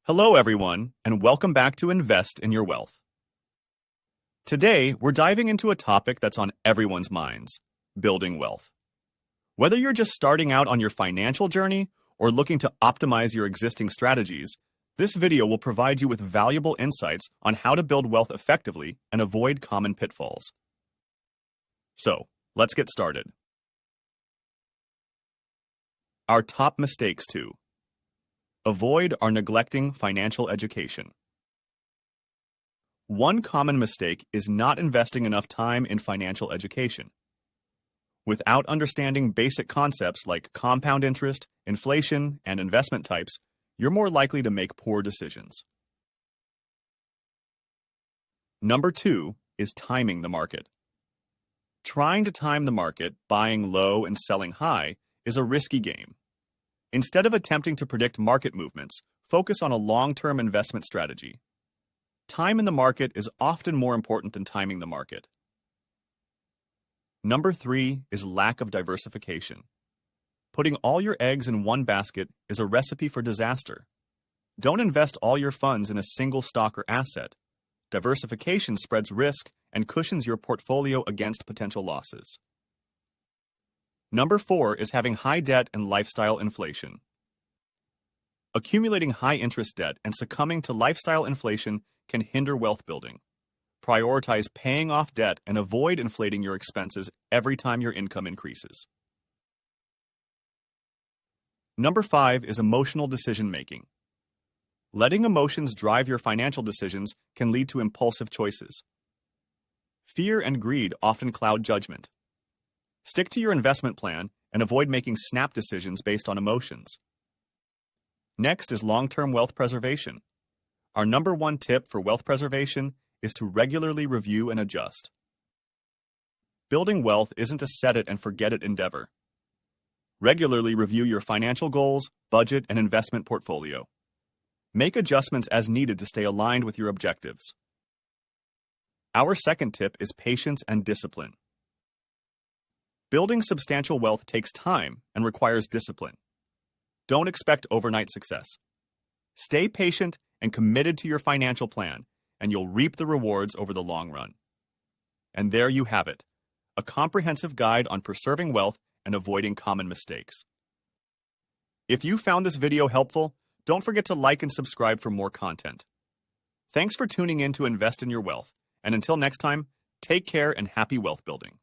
Hello, everyone, and welcome back to Invest in Your Wealth. Today, we're diving into a topic that's on everyone's minds: building wealth. Whether you're just starting out on your financial journey or looking to optimize your existing strategies, this video will provide you with valuable insights on how to build wealth effectively and avoid common pitfalls. So, let's get started. Our top mistakes to avoid are neglecting financial education. One common mistake is not investing enough time in financial education. Without understanding basic concepts like compound interest, inflation, and investment types, you're more likely to make poor decisions. Number 2 is timing the market. Trying to time the market, buying low and selling high, is a risky game. Instead of attempting to predict market movements, focus on a long-term investment strategy. Time in the market is often more important than timing the market. Number 3 is lack of diversification. Putting all your eggs in one basket is a recipe for disaster. Don't invest all your funds in a single stock or asset. Diversification spreads risk and cushions your portfolio against potential losses. Number 4 is having high debt and lifestyle inflation. Accumulating high-interest debt and succumbing to lifestyle inflation can hinder wealth building. Prioritize paying off debt and avoid inflating your expenses every time your income increases. Number 5 is emotional decision-making. Letting emotions drive your financial decisions can lead to impulsive choices. Fear and greed often cloud judgment. Stick to your investment plan and avoid making snap decisions based on emotions. Next is long-term wealth preservation. Our number 1 tip for wealth preservation is to regularly review and adjust. Building wealth isn't a set-it-and-forget-it endeavor. Regularly review your financial goals, budget, and investment portfolio. Make adjustments as needed to stay aligned with your objectives. Our second tip is patience and discipline. Building substantial wealth takes time and requires discipline. Don't expect overnight success. Stay patient and committed to your financial plan, and you'll reap the rewards over the long run. And there you have it, a comprehensive guide on preserving wealth and avoiding common mistakes. If you found this video helpful, don't forget to like and subscribe for more content. Thanks for tuning in to Invest in Your Wealth, and until next time, take care and happy wealth building.